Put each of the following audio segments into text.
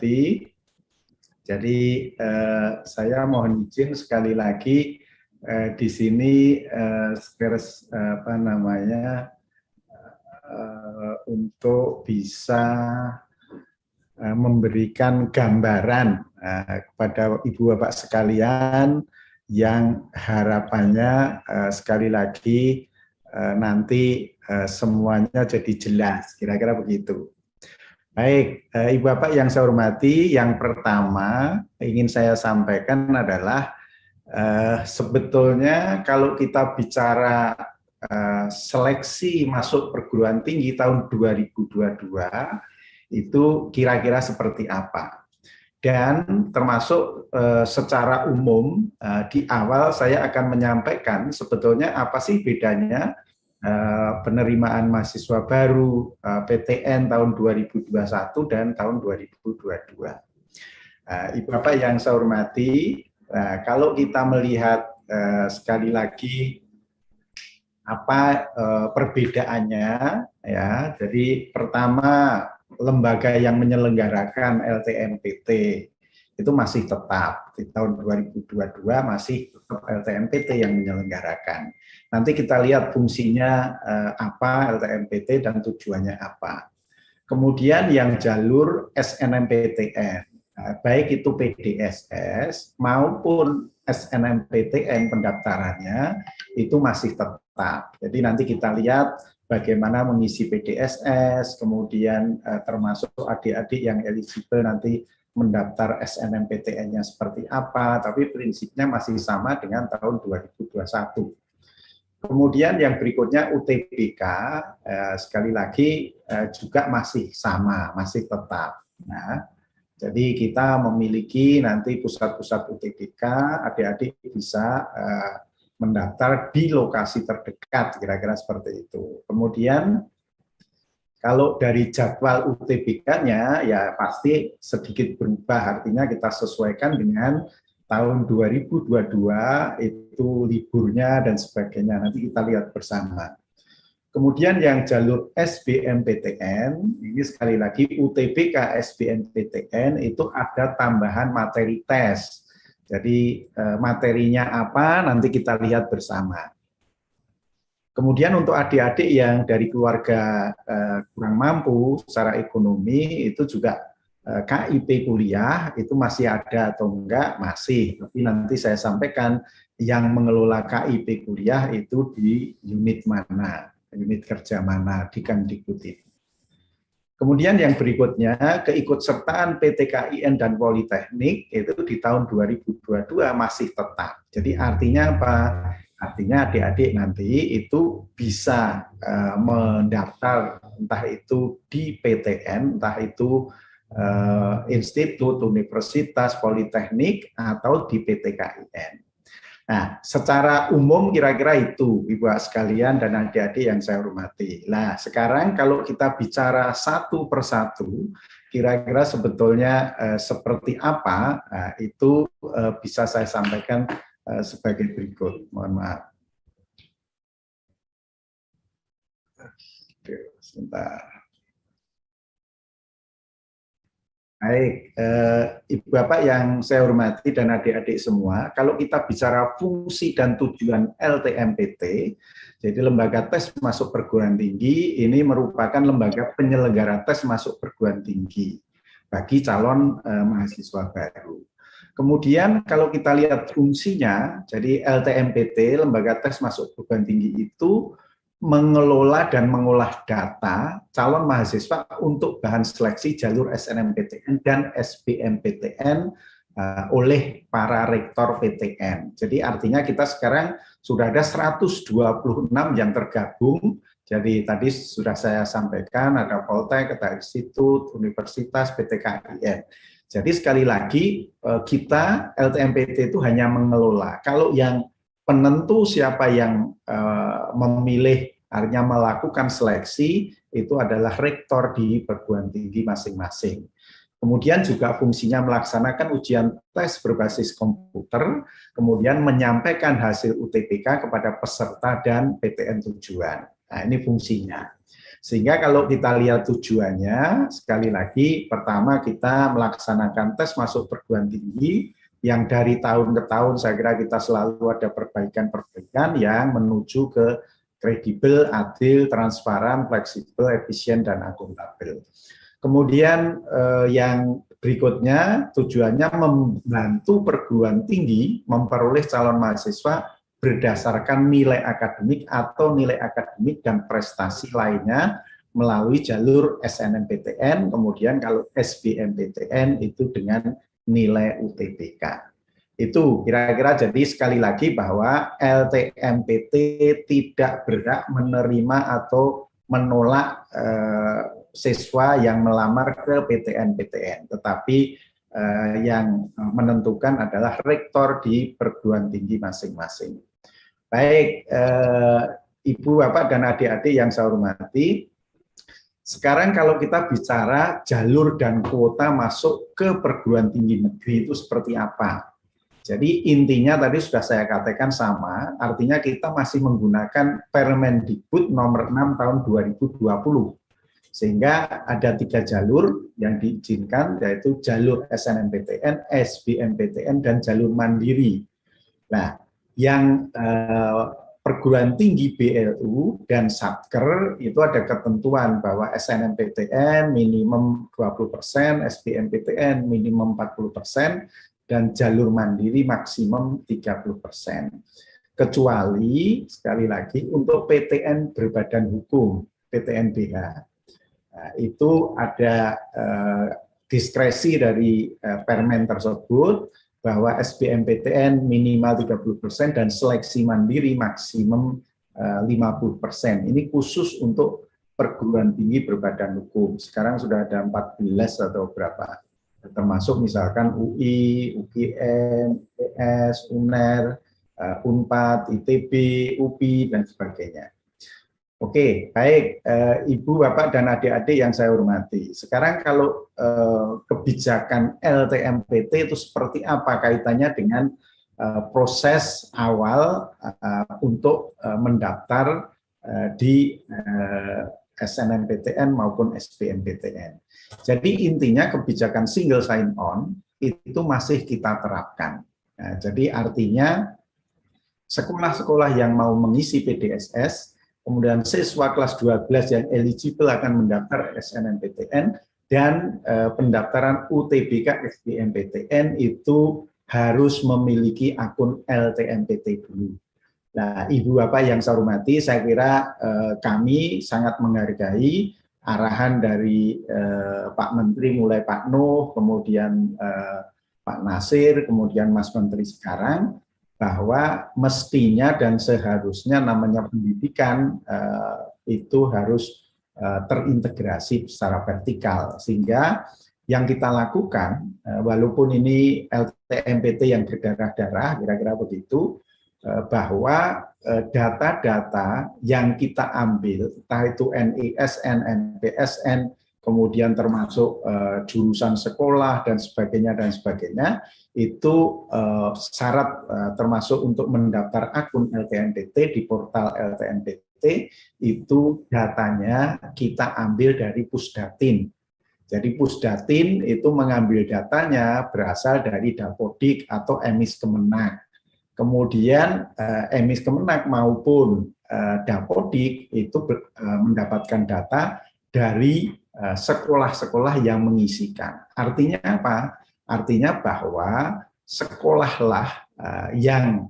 hormati, jadi saya mohon izin sekali lagi di sini untuk bisa memberikan gambaran kepada Ibu Bapak sekalian yang harapannya sekali lagi nanti semuanya jadi jelas, kira-kira begitu. Baik, Ibu Bapak yang saya hormati, yang pertama ingin saya sampaikan adalah sebetulnya kalau kita bicara seleksi masuk perguruan tinggi tahun 2022 itu kira-kira seperti apa. Dan termasuk secara umum di awal saya akan menyampaikan sebetulnya apa sih bedanya penerimaan mahasiswa baru PTN tahun 2021 dan tahun 2022. Ibu Bapak yang saya hormati, kalau kita melihat sekali lagi apa perbedaannya, ya. Jadi pertama, lembaga yang menyelenggarakan LTMPT itu masih tetap di tahun 2022 masih tetap LTMPT yang menyelenggarakan. Nanti kita lihat fungsinya apa LTMPT dan tujuannya apa. Kemudian yang jalur SNMPTN, baik itu PDSS maupun SNMPTN pendaftarannya itu masih tetap. Jadi nanti kita lihat bagaimana mengisi PDSS, kemudian termasuk adik-adik yang eligible nanti mendaftar SNMPTN-nya seperti apa, tapi prinsipnya masih sama dengan tahun 2021. Kemudian yang berikutnya UTBK, sekali lagi juga masih sama, masih tetap. Nah, jadi kita memiliki nanti pusat-pusat UTBK, adik-adik bisa mendaftar di lokasi terdekat, kira-kira seperti itu. Kemudian kalau dari jadwal UTBK-nya ya pasti sedikit berubah, artinya kita sesuaikan dengan tahun 2022 itu liburnya dan sebagainya, nanti kita lihat bersama. Kemudian yang jalur SBMPTN, ini sekali lagi UTBK SBMPTN itu ada tambahan materi tes. Jadi materinya apa nanti kita lihat bersama. Kemudian untuk adik-adik yang dari keluarga kurang mampu secara ekonomi itu juga KIP kuliah itu masih ada atau enggak? Masih. Tapi nanti saya sampaikan yang mengelola KIP kuliah itu di unit mana, unit kerja mana di Kemdikbud. Kemudian yang berikutnya keikutsertaan PTKIN dan Politeknik itu di tahun 2022 masih tetap. Jadi artinya apa? Artinya adik-adik nanti itu bisa mendaftar entah itu di PTN, entah itu institut, universitas, politeknik, atau di PTKIN. Nah, secara umum kira-kira itu, Ibu sekalian dan adik-adik yang saya hormati. Nah, sekarang kalau kita bicara satu persatu, kira-kira sebetulnya seperti apa, itu bisa saya sampaikan sebagai berikut. Mohon maaf. Sebentar. Baik, Ibu Bapak yang saya hormati dan adik-adik semua, kalau kita bicara fungsi dan tujuan LTMPT, jadi lembaga tes masuk perguruan tinggi, ini merupakan lembaga penyelenggara tes masuk perguruan tinggi bagi calon mahasiswa baru. Kemudian kalau kita lihat fungsinya, jadi LTMPT, lembaga tes masuk perguruan tinggi itu mengelola dan mengolah data calon mahasiswa untuk bahan seleksi jalur SNMPTN dan SBMPTN oleh para rektor PTN. Jadi artinya kita sekarang sudah ada 126 yang tergabung. Jadi tadi sudah saya sampaikan ada Poltek, ada institut, universitas, PTKIN. Jadi sekali lagi kita LTMPT itu hanya mengelola. Kalau yang penentu siapa yang memilih, artinya melakukan seleksi, itu adalah rektor di perguruan tinggi masing-masing. Kemudian juga fungsinya melaksanakan ujian tes berbasis komputer, kemudian menyampaikan hasil UTBK kepada peserta dan PTN tujuan. Nah, ini fungsinya. Sehingga kalau kita lihat tujuannya, sekali lagi, pertama kita melaksanakan tes masuk perguruan tinggi, yang dari tahun ke tahun saya kira kita selalu ada perbaikan-perbaikan yang menuju ke kredibel, adil, transparan, fleksibel, efisien, dan akuntabel. Kemudian yang berikutnya tujuannya membantu perguruan tinggi memperoleh calon mahasiswa berdasarkan nilai akademik atau nilai akademik dan prestasi lainnya melalui jalur SNMPTN, kemudian kalau SBMPTN itu dengan nilai UTBK. Itu kira-kira, jadi sekali lagi bahwa LTMPT tidak berhak menerima atau menolak siswa yang melamar ke PTN-PTN, tetapi yang menentukan adalah rektor di perguruan tinggi masing-masing. Baik, Ibu, Bapak, dan adik-adik yang saya hormati, sekarang kalau kita bicara jalur dan kuota masuk ke perguruan tinggi negeri itu seperti apa? Jadi intinya tadi sudah saya katakan sama, artinya kita masih menggunakan Permendikbud nomor 6 tahun 2020. Sehingga ada 3 jalur yang diizinkan, yaitu jalur SNMPTN, SBMPTN, dan jalur mandiri. Nah, yang perguruan tinggi BLU dan Satker itu ada ketentuan bahwa SNMPTN minimum 20%, SBMPTN minimum 40%, dan jalur mandiri maksimum 30%. Kecuali, sekali lagi, untuk PTN berbadan hukum, PTN-BH. Nah, itu ada diskresi dari Permen tersebut, bahwa SBMPTN minimal 30% dan seleksi mandiri maksimum 50%. Ini khusus untuk perguruan tinggi berbadan hukum. Sekarang sudah ada 14 atau berapa, termasuk misalkan UI, UGM, UPS, UNER, UNPAD, ITB, UPI, dan sebagainya. Oke, baik, Ibu, Bapak, dan adik-adik yang saya hormati. Sekarang kalau kebijakan LTMPT itu seperti apa kaitannya dengan proses awal untuk mendaftar di SNMPTN maupun SBMPTN. Jadi intinya kebijakan single sign-on itu masih kita terapkan. Nah, jadi artinya sekolah-sekolah yang mau mengisi PDSS, kemudian siswa kelas 12 yang eligible akan mendaftar SNMPTN, dan pendaftaran UTBK SBMPTN itu harus memiliki akun LTMPT dulu. Nah, Ibu Bapak yang saya hormati, saya kira kami sangat menghargai arahan dari Pak Menteri, mulai Pak Nuh, kemudian Pak Nasir, kemudian Mas Menteri sekarang, bahwa mestinya dan seharusnya namanya pendidikan itu harus terintegrasi secara vertikal, sehingga yang kita lakukan, walaupun ini LTMPT yang berdarah-darah, kira-kira begitu, bahwa data-data yang kita ambil, entah itu NISN, NPSN, kemudian termasuk jurusan sekolah dan sebagainya, itu syarat termasuk untuk mendaftar akun LTMPT di portal LTMPT, itu datanya kita ambil dari Pusdatin. Jadi Pusdatin itu mengambil datanya berasal dari Dapodik atau Emis Kemenak. Kemudian Emis Kemenak maupun Dapodik itu mendapatkan data dari sekolah-sekolah yang mengisikan. Artinya apa? Artinya bahwa sekolahlah yang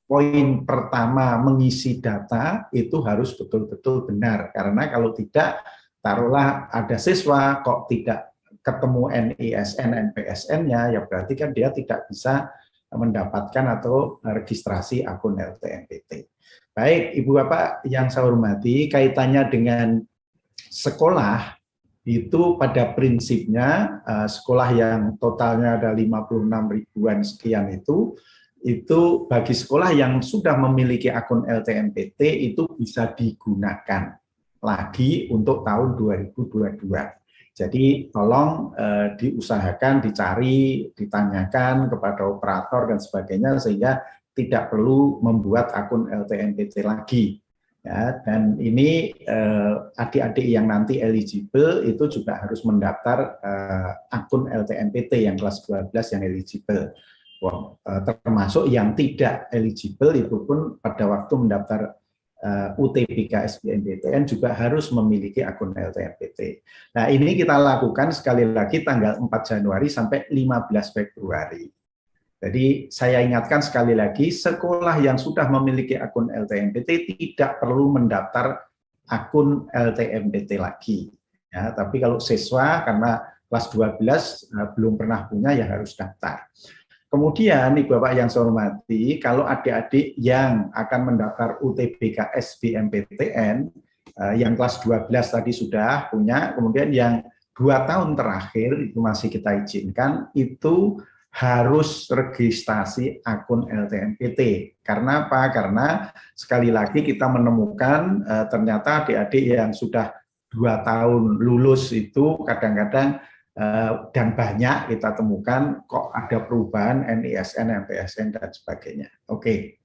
poin pertama mengisi data itu harus betul-betul benar. Karena kalau tidak, taruhlah ada siswa kok tidak ketemu NISN, NPSN-nya, ya berarti kan dia tidak bisa mendapatkan atau registrasi akun LTMPT. Baik, Ibu Bapak yang saya hormati, kaitannya dengan sekolah, itu pada prinsipnya sekolah yang totalnya ada 56 ribuan sekian itu bagi sekolah yang sudah memiliki akun LTMPT itu bisa digunakan lagi untuk tahun 2022. Jadi tolong diusahakan, dicari, ditanyakan kepada operator dan sebagainya, sehingga tidak perlu membuat akun LTMPT lagi. Ya, dan ini adik-adik yang nanti eligible itu juga harus mendaftar akun LTMPT yang kelas 12 yang eligible. Termasuk yang tidak eligible itu pun pada waktu mendaftar UTBK SBMPTN juga harus memiliki akun LTMPT. Nah, ini kita lakukan sekali lagi tanggal 4 Januari sampai 15 Februari. Jadi saya ingatkan sekali lagi, sekolah yang sudah memiliki akun LTMPT tidak perlu mendaftar akun LTMPT lagi. Ya, tapi kalau siswa karena kelas 12 belum pernah punya ya harus daftar. Kemudian Ibu Bapak yang saya hormati, kalau adik-adik yang akan mendaftar UTBK SBMPTN yang kelas 12 tadi sudah punya, kemudian yang 2 tahun terakhir itu masih kita izinkan, itu harus registrasi akun LTMPT. Karena apa? Karena sekali lagi kita menemukan ternyata adik-adik yang sudah 2 tahun lulus itu kadang-kadang dan banyak kita temukan kok ada perubahan NISN, MPSN, dan sebagainya. Oke.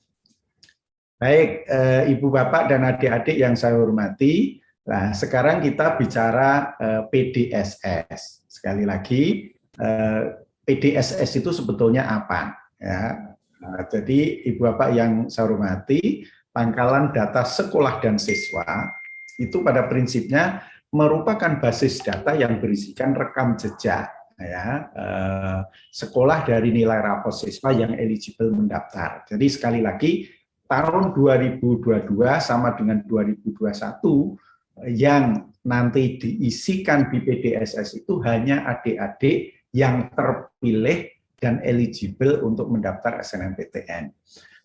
Baik, Ibu Bapak dan adik-adik yang saya hormati, nah sekarang kita bicara PDSS. Sekali lagi, PDSS itu sebetulnya apa? Ya, jadi Ibu Bapak yang saya hormati, pangkalan data sekolah dan siswa itu pada prinsipnya merupakan basis data yang berisikan rekam jejak ya, sekolah dari nilai rapor siswa yang eligible mendaftar. Jadi sekali lagi tahun 2022 sama dengan 2021 yang nanti diisikan di PDSS itu hanya adik-adik yang terpilih dan eligible untuk mendaftar SNMPTN.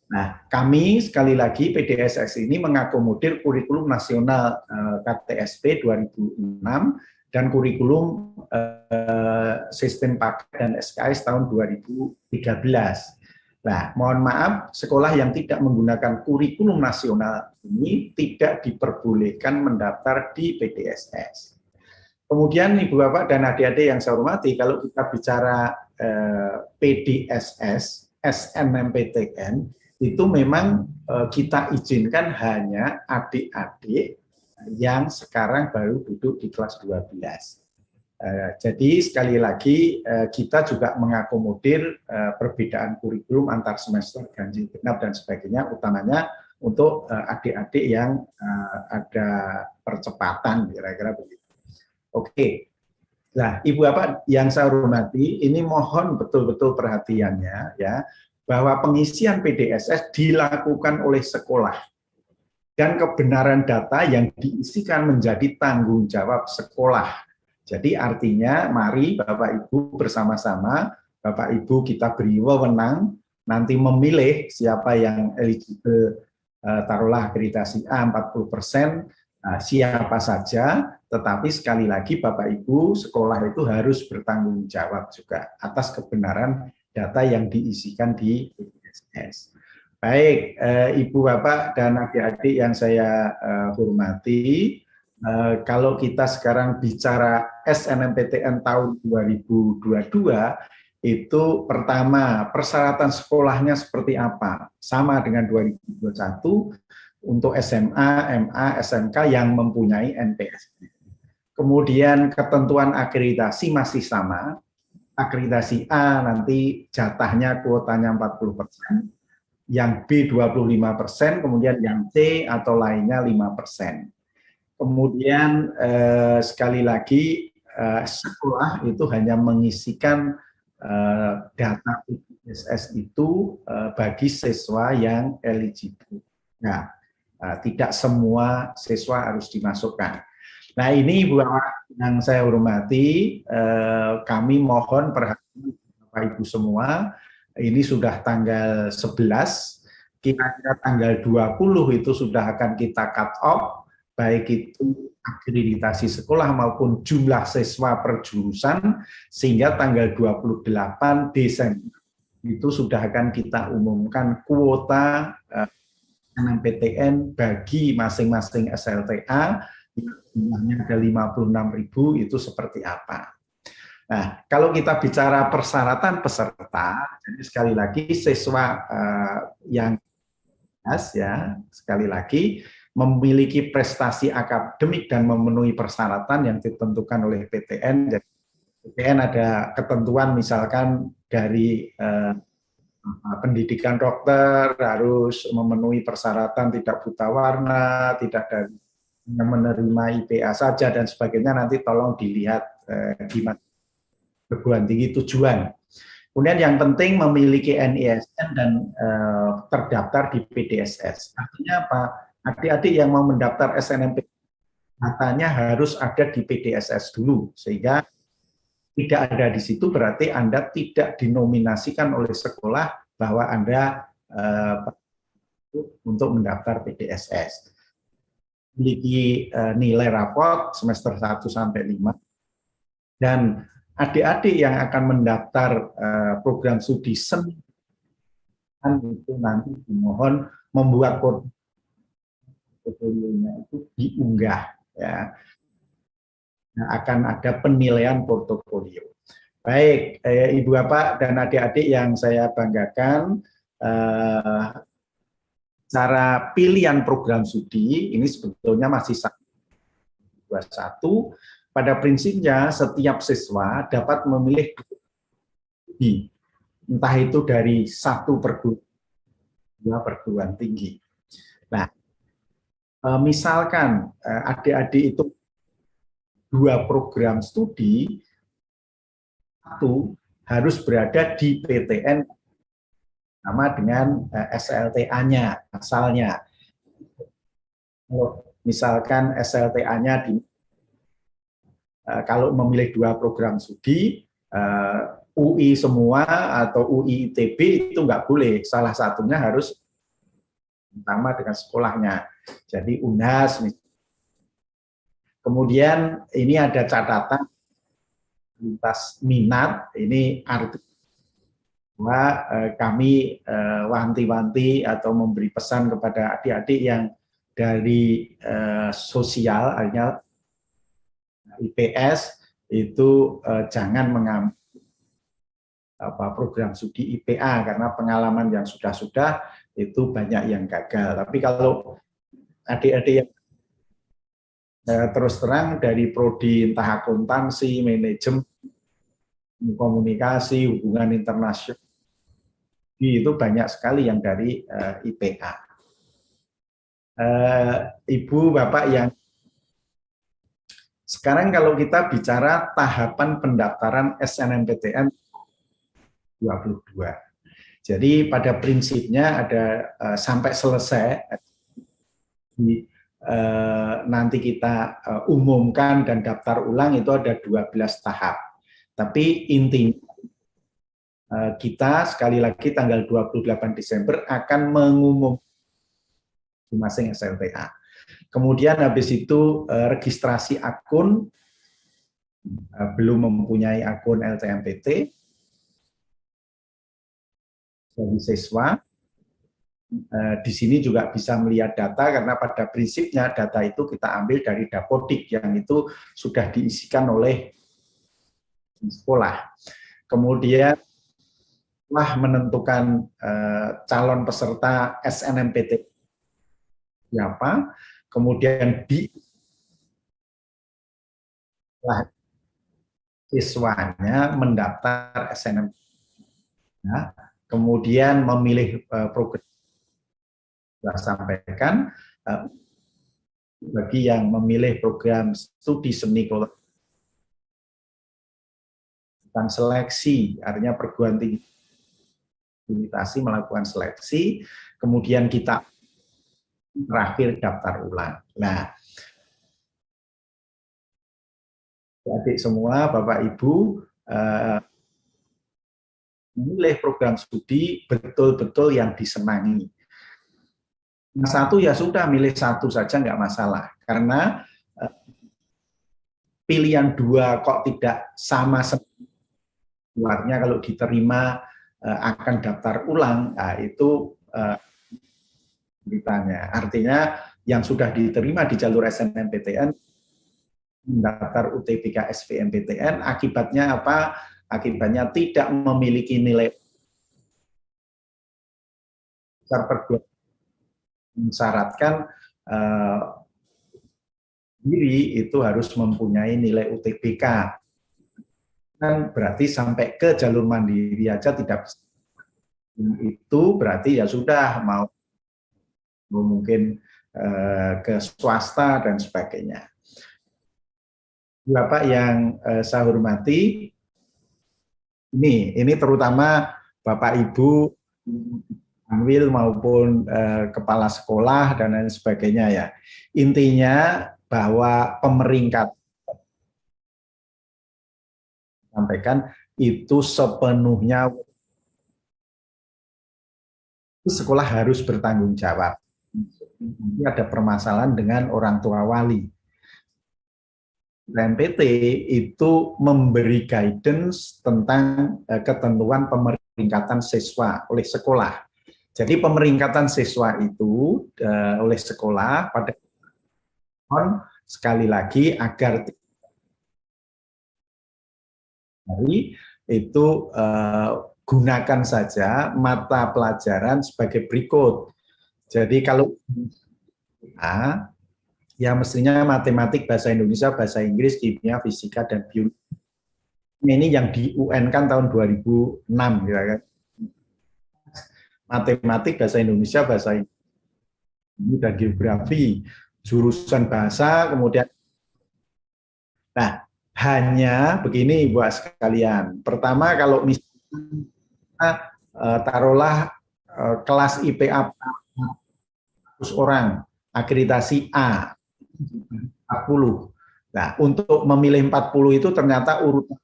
Nah, kami sekali lagi PDSS ini mengakomodir kurikulum nasional KTSP 2006 dan kurikulum sistem paket dan SKS tahun 2013. Nah, mohon maaf, sekolah yang tidak menggunakan kurikulum nasional ini tidak diperbolehkan mendaftar di PDSS. Kemudian Ibu Bapak dan adik-adik yang saya hormati, kalau kita bicara PDSS, SNMPTN, itu memang kita izinkan hanya adik-adik yang sekarang baru duduk di kelas 12. Jadi sekali lagi kita juga mengakomodir perbedaan kurikulum antar semester, ganjil genap, dan sebagainya, utamanya untuk adik-adik yang ada percepatan, kira-kira begitu. Oke, nah Ibu Bapak yang saya hormati, ini mohon betul-betul perhatiannya ya, bahwa pengisian PDSS dilakukan oleh sekolah dan kebenaran data yang diisikan menjadi tanggung jawab sekolah. Jadi artinya mari Bapak Ibu bersama-sama, Bapak Ibu kita beri wewenang nanti memilih siapa yang eligible, taruhlah akreditasi A 40%, siapa saja, tetapi sekali lagi Bapak Ibu sekolah itu harus bertanggung jawab juga atas kebenaran data yang diisikan di PDSS. Baik, Ibu Bapak dan adik-adik yang saya hormati, kalau kita sekarang bicara SNMPTN tahun 2022, itu pertama persyaratan sekolahnya seperti apa? Sama dengan 2021, untuk SMA, MA, SMK yang mempunyai NPSN. Kemudian ketentuan akreditasi masih sama. Akreditasi A nanti jatahnya kuotanya 40%, yang B 25%, kemudian yang C atau lainnya 5%. Kemudian sekali lagi sekolah itu hanya mengisikan data PDSS itu bagi siswa yang eligible. Nah, tidak semua siswa harus dimasukkan. Nah, ini Ibu yang saya hormati, kami mohon perhatian Bapak Ibu semua, ini sudah tanggal 11, kira-kira tanggal 20 itu sudah akan kita cut off, baik itu akreditasi sekolah maupun jumlah siswa per jurusan, sehingga tanggal 28 Desember itu sudah akan kita umumkan kuota SNMPTN bagi masing-masing SLTA, jumlahnya ada 56.000, itu seperti apa. Nah, kalau kita bicara persyaratan peserta, jadi sekali lagi siswa yang ya sekali lagi memiliki prestasi akademik dan memenuhi persyaratan yang ditentukan oleh PTN. Jadi PTN ada ketentuan misalkan dari pendidikan dokter harus memenuhi persyaratan tidak buta warna, tidak dari menerima IPA saja dan sebagainya. Nanti tolong dilihat gimana perguruan tinggi tujuan. Kemudian yang penting memiliki NISN dan terdaftar di PDSS. Artinya apa? Adik-adik yang mau mendaftar SNMPTN datanya harus ada di PDSS dulu, sehingga tidak ada di situ berarti Anda tidak dinominasikan oleh sekolah bahwa Anda untuk mendaftar PDSS. Memiliki nilai raport semester 1 sampai 5 dan adik-adik yang akan mendaftar program studi seni itu nanti dimohon membuat portofolionya itu diunggah ya. Nah, akan ada penilaian portofolio. Baik, Ibu Bapak dan adik-adik yang saya banggakan, cara pilihan program studi ini sebetulnya masih 21. Pada prinsipnya setiap siswa dapat memilih studi, entah itu dari 1 perguruan tinggi. Nah, misalkan adik-adik itu 2 program studi, 1 harus berada di PTN sama dengan SLTA-nya, asalnya. Misalkan SLTA-nya kalau memilih 2 program studi, UI semua atau UI ITB itu nggak boleh, salah satunya harus sama dengan sekolahnya. Jadi UNHAS. Kemudian ini ada catatan lintas minat, ini artinya bahwa kami wanti-wanti atau memberi pesan kepada adik-adik yang dari sosial, artinya IPS, itu jangan mengambil program studi IPA karena pengalaman yang sudah-sudah itu banyak yang gagal. Tapi kalau adik-adik yang terus terang dari prodi entah akuntansi, manajemen, komunikasi, hubungan internasional, itu banyak sekali yang dari IPA. Ibu, Bapak yang sekarang kalau kita bicara tahapan pendaftaran SNMPTN 22. Jadi pada prinsipnya ada sampai selesai nanti kita umumkan dan daftar ulang itu ada 12 tahap. Tapi intinya kita sekali lagi tanggal 28 Desember akan mengumumkan masing SLTA. Kemudian habis itu registrasi akun, belum mempunyai akun LTMPT dari siswa. Di sini juga bisa melihat data karena pada prinsipnya data itu kita ambil dari Dapodik yang itu sudah diisikan oleh sekolah. Kemudian setelah menentukan calon peserta SNMPTN siapa, kemudian siswanya mendaftar SNMPTN, kemudian memilih program sudah sampaikan, bagi yang memilih program studi seni dan seleksi, artinya perguruan tinggi melakukan seleksi, kemudian kita terakhir daftar ulang. Nah, adik semua, Bapak Ibu, memilih program studi betul-betul yang disenangi. Nah, 1 ya sudah, milih 1 saja nggak masalah, karena pilihan 2 kok tidak sama keluarnya kalau diterima akan daftar ulang, nah itu beritanya. Artinya yang sudah diterima di jalur SNMPTN mendaftar UTBK SBMPTN, akibatnya apa? Akibatnya tidak memiliki nilai besar perguruan mensyaratkan eh, diri itu harus mempunyai nilai UTBK. Kan berarti sampai ke jalur mandiri aja tidak bisa. Itu berarti ya sudah mau mungkin ke swasta dan sebagainya. Bapak yang saya hormati, ini terutama Bapak Ibu Anwil maupun kepala sekolah dan lain sebagainya ya. Intinya bahwa pemeringkat sampaikan itu sepenuhnya sekolah harus bertanggung jawab. Ini ada permasalahan dengan orang tua wali. NPT itu memberi guidance tentang ketentuan pemeringkatan siswa oleh sekolah. Jadi pemeringkatan siswa itu oleh sekolah pada sekali lagi agar itu gunakan saja mata pelajaran sebagai berikut. Jadi kalau ya mestinya matematik, bahasa Indonesia, bahasa Inggris, kimia, fisika, dan biologi. Ini yang di UN kan tahun 2006, ya kan? Matematik, bahasa Indonesia, bahasa Inggris, dan geografi, jurusan bahasa, kemudian. Nah, hanya begini buat sekalian. Pertama, kalau misalnya taruhlah kelas IPA 100 orang, akreditasi A, 40. Nah, untuk memilih 40 itu ternyata urutan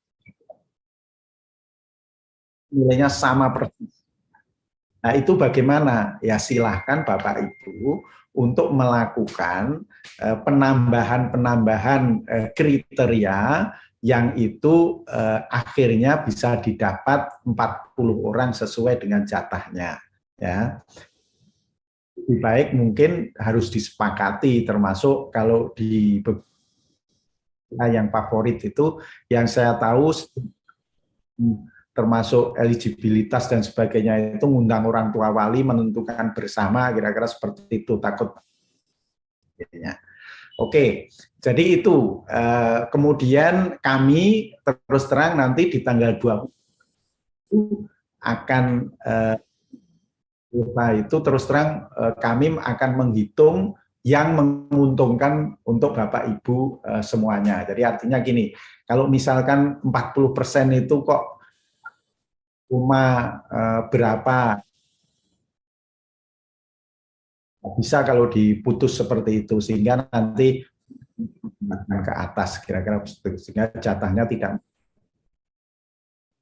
nilainya sama persis. Nah, itu bagaimana? Ya silahkan Bapak Ibu untuk melakukan penambahan-penambahan kriteria yang itu akhirnya bisa didapat 40 orang sesuai dengan jatahnya. Ya. Lebih baik mungkin harus disepakati, termasuk kalau di yang favorit itu yang saya tahu termasuk eligibilitas dan sebagainya itu ngundang orang tua wali menentukan bersama, kira-kira seperti itu, takut. Oke, jadi itu kemudian kami terus terang nanti di tanggal 20 akan itu terus terang kami akan menghitung yang menguntungkan untuk Bapak Ibu semuanya. Jadi artinya gini, kalau misalkan 40% itu kok cuma berapa, bisa kalau diputus seperti itu sehingga nanti ke atas kira-kira sehingga jatahnya tidak,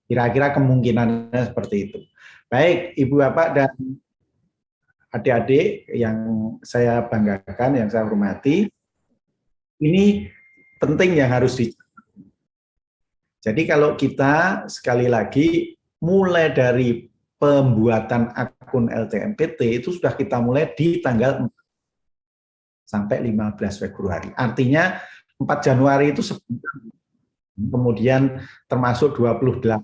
kira-kira kemungkinannya seperti itu. Baik Ibu Bapak dan adik-adik yang saya banggakan, yang saya hormati, ini penting yang harus di. Jadi kalau kita sekali lagi mulai dari pembuatan akun LTMPT itu sudah kita mulai di tanggal 4 sampai 15 Februari. Artinya 4 Januari itu kemudian termasuk 28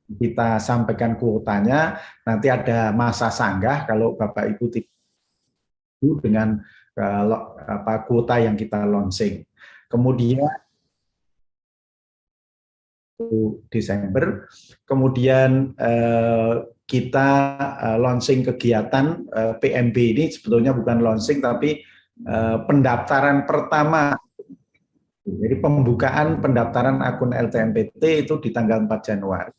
kita sampaikan kuotanya, nanti ada masa sanggah kalau Bapak Ibu tidak dengan kuota yang kita launching. Kemudian Desember, kemudian kita launching kegiatan PMB ini sebetulnya bukan launching tapi pendaftaran pertama. Jadi pembukaan pendaftaran akun LTMPT itu di tanggal 4 Januari.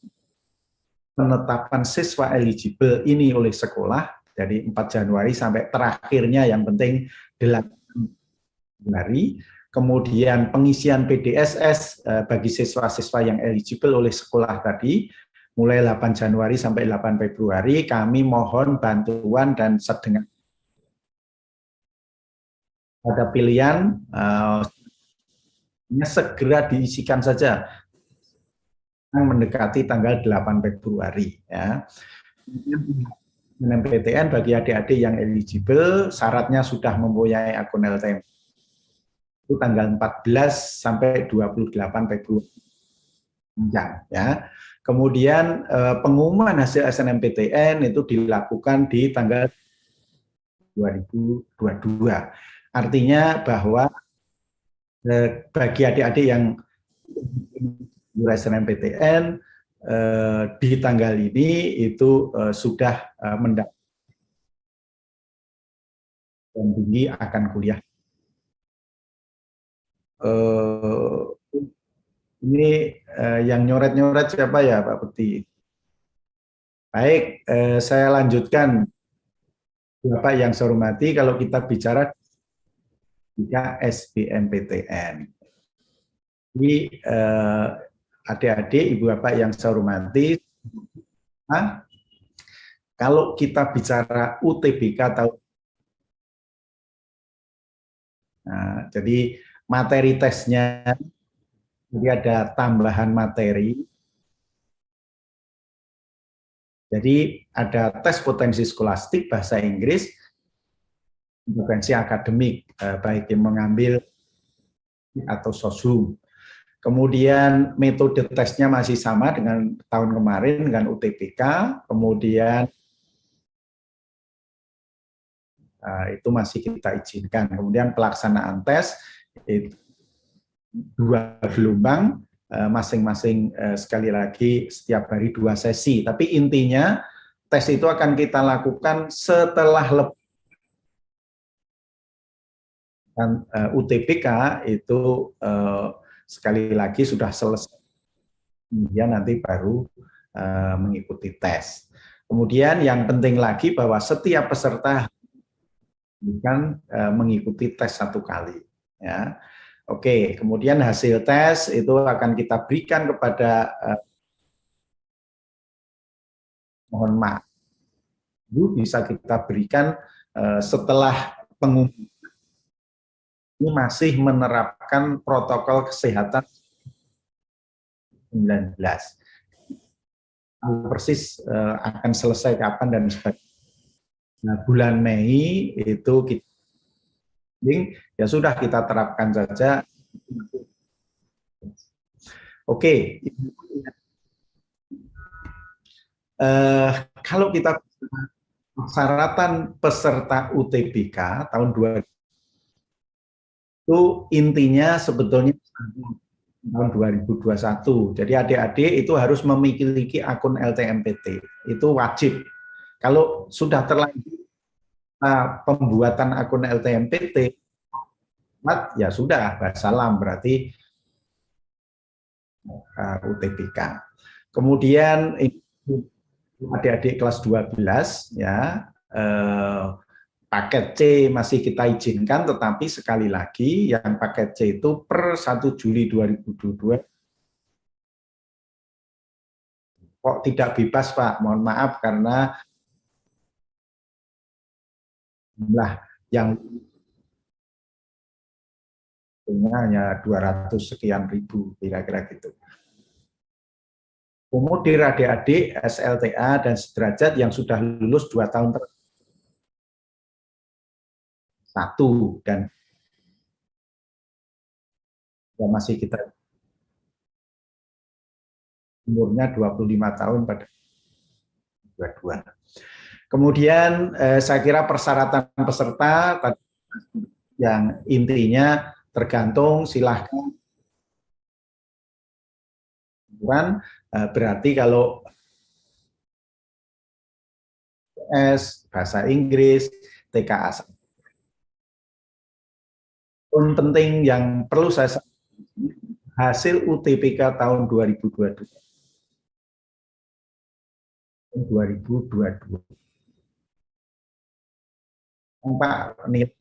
Penetapan siswa eligible ini oleh sekolah dari 4 Januari sampai terakhirnya yang penting 8 Januari. Kemudian pengisian PDSS bagi siswa-siswa yang eligible oleh sekolah tadi mulai 8 Januari sampai 8 Februari kami mohon bantuan dan sedengan ada pilihan segera diisikan saja mendekati tanggal 8 Februari ya. PTN bagi adik-adik yang eligible syaratnya sudah mempunyai akun LTM itu tanggal 14 sampai 28 Februari ya. Kemudian pengumuman hasil SNMPTN itu dilakukan di tanggal 2022. Artinya bahwa bagi adik-adik yang SNMPTN di tanggal ini itu sudah mendapatkan tinggi akan kuliah. Ini yang nyoret-nyoret siapa ya Pak Putih? Baik, saya lanjutkan. Bapak yang saya hormati, kalau kita bicara SBMPTN. Jadi adik-adik, ibu bapak yang saya hormati, kalau kita bicara UTBK tahun, nah, jadi materi tesnya, jadi ada tambahan materi. Jadi ada tes potensi skolastik bahasa Inggris, kompetensi akademik, baik yang mengambil atau sosum. Kemudian metode tesnya masih sama dengan tahun kemarin dengan UTBK, kemudian itu masih kita izinkan. Kemudian pelaksanaan tes itu 2 gelombang, masing-masing sekali lagi setiap hari 2 sesi. Tapi intinya tes itu akan kita lakukan setelah UTBK itu sekali lagi sudah selesai, kemudian nanti baru mengikuti tes. Kemudian yang penting lagi bahwa setiap peserta bukan mengikuti tes 1 kali. Ya. Oke, kemudian hasil tes itu akan kita berikan kepada mohon maaf, bisa kita berikan setelah pengumuman ini masih menerapkan protokol kesehatan 19. Persis akan selesai kapan dan sebagainya. Nah, bulan Mei itu kita ya sudah kita terapkan saja. Oke. Kalau kita persyaratan peserta UTBK tahun 2000 itu intinya sebetulnya tahun 2021. Jadi adik-adik itu harus memiliki akun LTMPT. Itu wajib. Kalau sudah terlanjur pembuatan akun LTMPT, ya sudah, salam berarti UTBK. Kemudian adik-adik kelas 12 ya paket C masih kita izinkan, tetapi sekali lagi yang paket C itu per 1 Juli 2022 kok tidak bebas Pak, mohon maaf karena jumlah yang hanya 200 sekian ribu, kira-kira gitu. Komodir adik-adik SLTA dan sederajat yang sudah lulus 2 tahun satu dan ya masih kita umurnya 25 tahun pada 22. Kemudian saya kira persyaratan peserta yang intinya tergantung silahkan berarti kalau bahasa Inggris, TKA. Penting yang perlu saya hasil UTBK tahun 2022. 2022. Pak nilai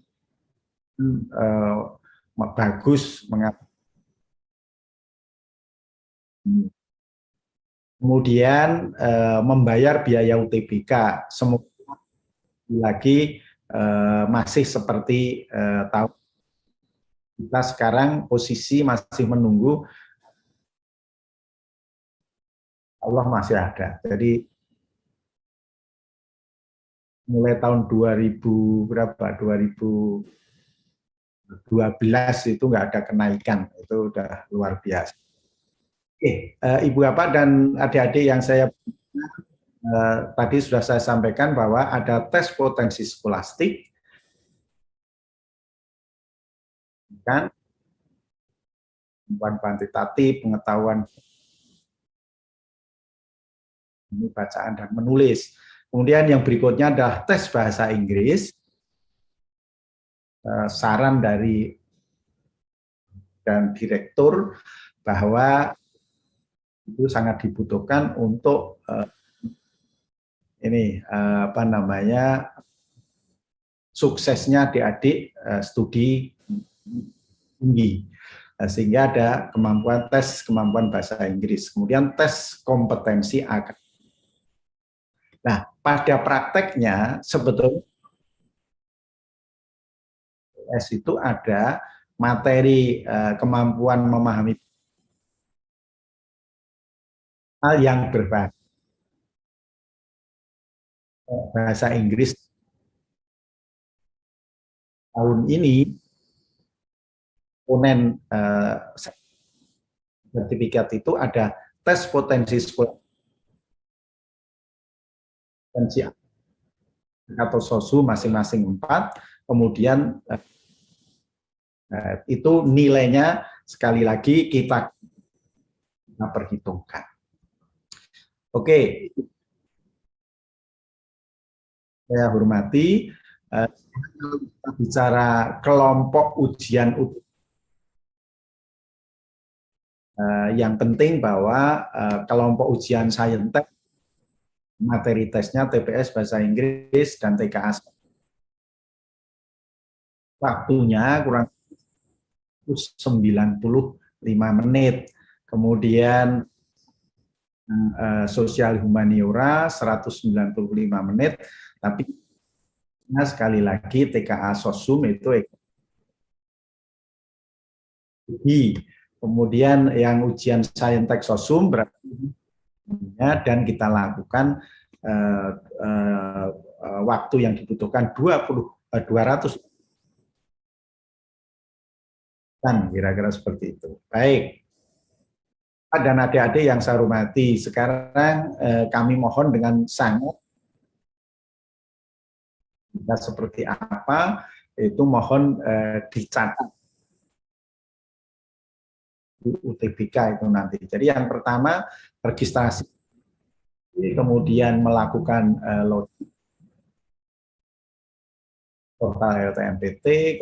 bagus mengapa? Kemudian membayar biaya UTBK semoga lagi masih seperti tahun kita sekarang posisi masih menunggu Allah masih ada. Jadi mulai tahun 2000 berapa 2012 itu nggak ada kenaikan, itu udah luar biasa. Oke, Ibu Bapak dan adik-adik yang saya tadi sudah saya sampaikan bahwa ada tes potensi skolastik, kan kemampuan kuantitatif, pengetahuan ini bacaan dan menulis. Kemudian yang berikutnya adalah tes bahasa Inggris. Saran dari dan direktur bahwa itu sangat dibutuhkan untuk ini apa namanya suksesnya adik-adik studi tinggi. Sehingga ada kemampuan tes kemampuan bahasa Inggris, kemudian tes kompetensi akademik. Nah, pada prakteknya sebetulnya itu ada materi kemampuan memahami hal yang berbahasa Inggris tahun ini komponen sertifikat itu ada tes potensi atau SOSU masing-masing 4, kemudian itu nilainya sekali lagi kita perhitungkan. Oke, saya hormati. Kita bicara kelompok ujian yang penting bahwa kelompok ujian saintek materi tesnya TPS bahasa Inggris dan TKA waktunya kurang 95 menit. Kemudian sosial humaniora 195 menit, tapi sekali lagi TKA Sosum itu kemudian yang ujian saintek Sosum berarti dan kita lakukan waktu yang dibutuhkan 200 kan kira-kira seperti itu. Baik. Dan adik-adik yang saya hormati, sekarang kami mohon dengan sangat seperti apa itu mohon dicatat di UTBK itu nanti. Jadi yang pertama registrasi, kemudian melakukan login portal LTMPT,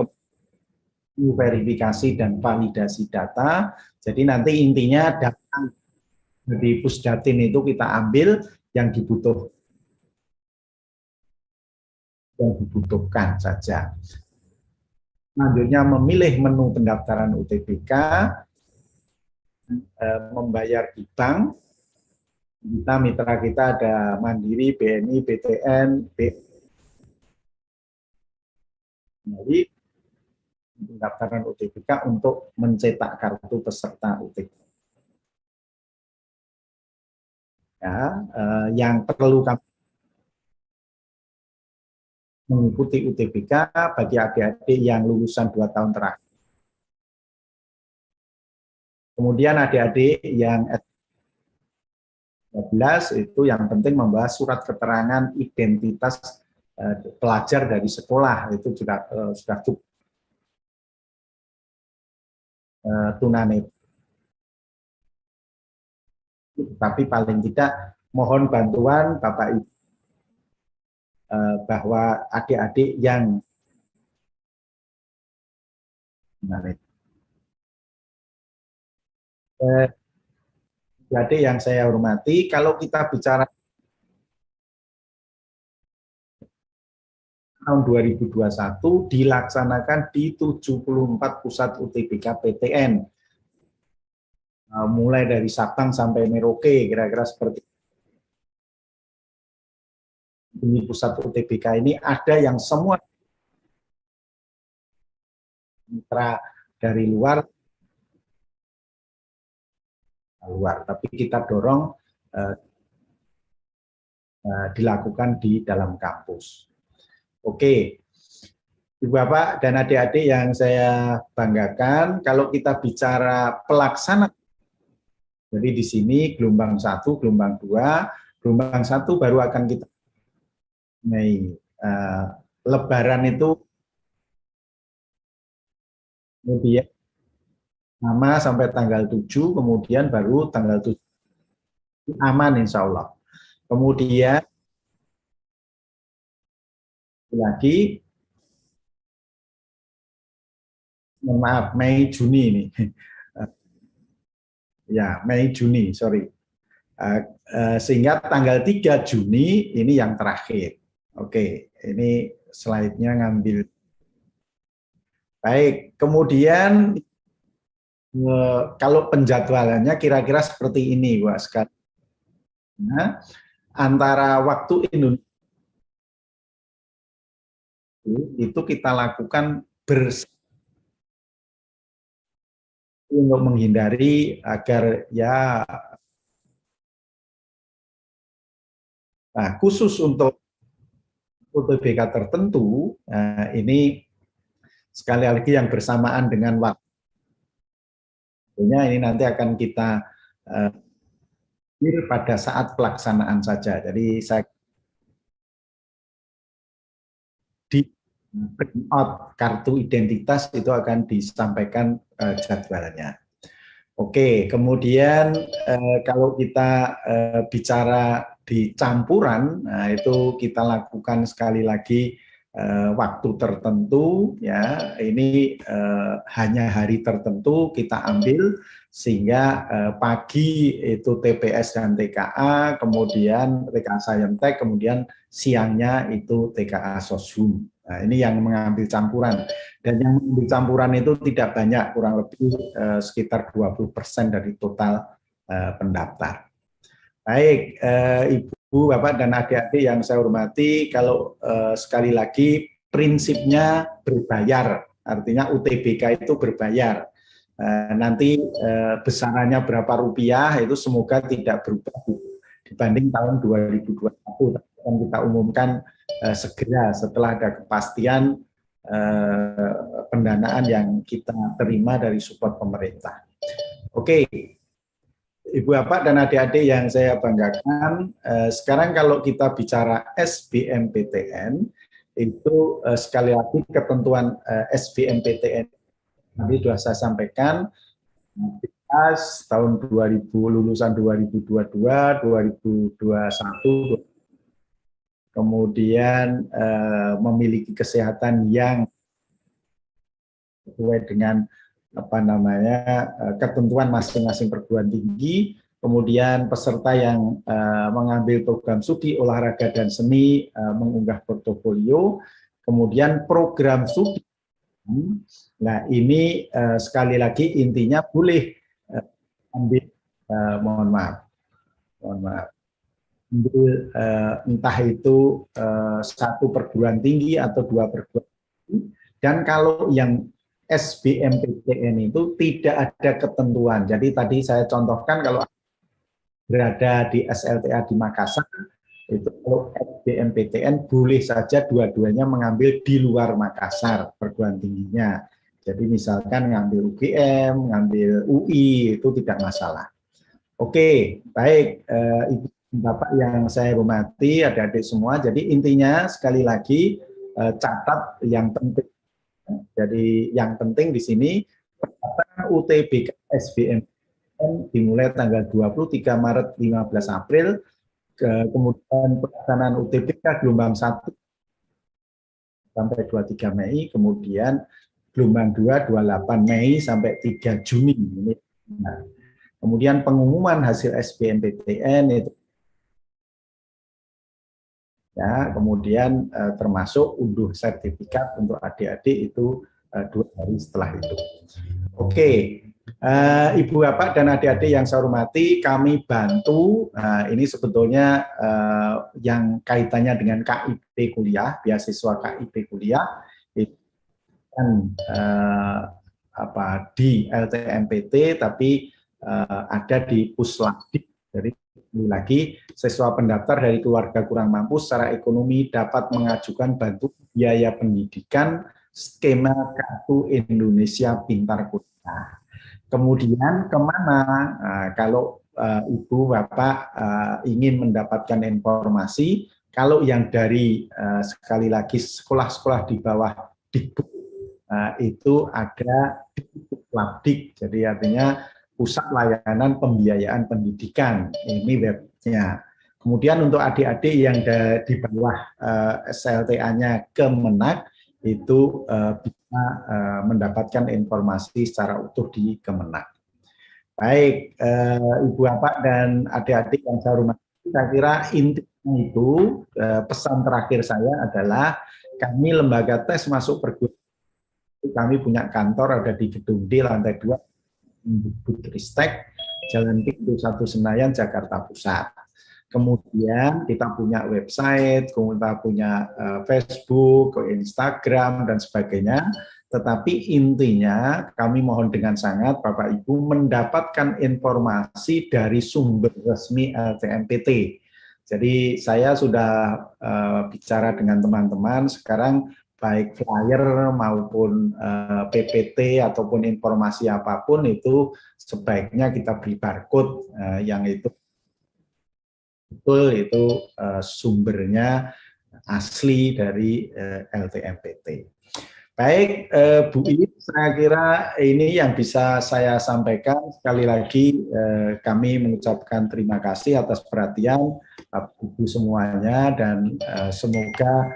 verifikasi dan validasi data. Jadi nanti intinya data di Pusdatin itu kita ambil yang dibutuhkan saja. Selanjutnya memilih menu pendaftaran UTBK, membayar di bank. Kita mitra kita ada Mandiri, BNI, BTN, jadi pendaftaran UTBK untuk mencetak kartu peserta UTBK. Ya, yang perlu kami mengikuti UTBK bagi adik-adik yang lulusan 2 tahun terakhir. Kemudian adik-adik yang S12 itu yang penting membawa surat keterangan identitas pelajar dari sekolah, itu juga sudah cukup. Tunanetra. Tapi paling tidak mohon bantuan Bapak Ibu bahwa adik-adik yang adik yang saya hormati, kalau kita bicara tahun 2021 dilaksanakan di 74 pusat UTBK PTN. Mulai dari Sabang sampai Merauke, kira-kira seperti ini. Pusat UTBK ini ada yang semua mitra dari luar, tapi kita dorong dilakukan di dalam kampus. Oke, Ibu Bapak dan adik-adik yang saya banggakan, kalau kita bicara pelaksanaan, jadi di sini gelombang 1, gelombang 2, gelombang 1 baru akan kita Lebaran itu kemudian nama sampai tanggal 7, kemudian baru tanggal 7 aman insya Allah. Kemudian lagi, maaf, Mei Juni ini. Ya, Mei Juni, sorry. Sehingga tanggal 3 Juni ini yang terakhir. Oke, ini slide-nya ngambil. Baik, kemudian kalau penjadwalannya kira-kira seperti ini, Wak sekali. Nah, antara waktu Indonesia itu kita lakukan untuk menghindari agar ya, nah, khusus untuk UTBK tertentu, ini sekali lagi yang bersamaan dengan waktunya, ini nanti akan kita pada saat pelaksanaan saja. Jadi saya di print out kartu identitas itu akan disampaikan jadwalnya. Oke, kemudian kalau kita bicara di campuran, nah itu kita lakukan sekali lagi waktu tertentu, ya ini hanya hari tertentu kita ambil, sehingga pagi itu TPS dan TKA, kemudian TKA Saintek, kemudian siangnya itu TKA Soshum. Nah, ini yang mengambil campuran. Dan yang mengambil campuran itu tidak banyak, kurang lebih sekitar 20% dari total pendaftar. Baik, Ibu, Bapak, dan adik-adik yang saya hormati, kalau sekali lagi prinsipnya berbayar, artinya UTBK itu berbayar. Nanti besarannya berapa rupiah itu semoga tidak berubah dibanding tahun 2021. Akan kita umumkan segera setelah ada kepastian pendanaan yang kita terima dari support pemerintah. Oke, Ibu Bapak dan adik-adik yang saya banggakan, sekarang kalau kita bicara SBMPTN, itu sekali lagi ketentuan SBMPTN tadi sudah saya sampaikan, tahun 2000, lulusan 2022, 2021, kemudian memiliki kesehatan yang sesuai dengan ketentuan masing-masing perguruan tinggi, kemudian peserta yang mengambil program studi olahraga dan seni mengunggah portofolio, kemudian program studi. Nah ini sekali lagi intinya boleh ambil, mohon maaf, entah itu satu perguruan tinggi atau dua perguruan tinggi. Dan kalau yang SBMPTN itu tidak ada ketentuan. Jadi tadi saya contohkan kalau berada di SLTA di Makassar, itu kalau SBMPTN boleh saja dua-duanya mengambil di luar Makassar perguruan tingginya. Jadi misalkan ngambil UGM, ngambil UI, itu tidak masalah. Oke, baik, Ibu Bapak yang saya hormati, adik-adik semua. Jadi intinya sekali lagi catat yang penting. Jadi yang penting di sini pendaftaran UTBK SBMPTN dimulai tanggal 23 Maret 15 April, kemudian pelaksanaan UTBK gelombang 1 sampai 23 Mei, kemudian gelombang 2 28 Mei sampai 3 Juni. Nah, kemudian pengumuman hasil SBMPTN itu ya, kemudian termasuk unduh sertifikat untuk adik-adik itu 2 hari setelah itu. Oke, Ibu Bapak dan adik-adik yang saya hormati, kami bantu, ini sebetulnya yang kaitannya dengan KIP kuliah, beasiswa KIP kuliah, itu kan di LTMPT, tapi ada di Puslapdik. Jadi lagi, siswa pendaftar dari keluarga kurang mampu secara ekonomi dapat mengajukan bantuan biaya pendidikan skema Kartu Indonesia Pintar Kuliah. Kemudian kemana? Kalau Ibu Bapak ingin mendapatkan informasi, kalau yang dari sekali lagi sekolah-sekolah di bawah Dikbud, itu ada di Labdik, jadi artinya Pusat Layanan Pembiayaan Pendidikan, ini webnya. Kemudian untuk adik-adik yang di bawah SLTA-nya Kemenak, itu bisa mendapatkan informasi secara utuh di Kemenak. Baik, Ibu Bapak dan adik-adik yang saya hormati, saya kira intinya itu pesan terakhir saya adalah kami lembaga tes masuk perguruan, kami punya kantor ada di Gedung D lantai 2, Ristek, Jalan Pintu 1 Senayan, Jakarta Pusat. Kemudian kita punya website, kita punya Facebook, Instagram, dan sebagainya. Tetapi intinya kami mohon dengan sangat Bapak Ibu mendapatkan informasi dari sumber resmi LTMPT. Jadi saya sudah bicara dengan teman-teman, sekarang baik flyer maupun PPT ataupun informasi apapun itu sebaiknya kita beri barcode yang itu betul itu sumbernya asli dari LTMPT. Baik, Bu Iit, saya kira ini yang bisa saya sampaikan. Sekali lagi kami mengucapkan terima kasih atas perhatian Ibu semuanya dan semoga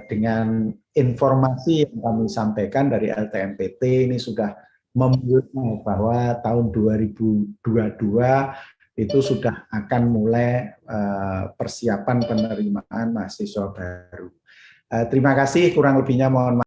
dengan informasi yang kami sampaikan dari LTMPT ini sudah membuat bahwa tahun 2022 itu sudah akan mulai persiapan penerimaan mahasiswa baru. Terima kasih, kurang lebihnya mohon maaf.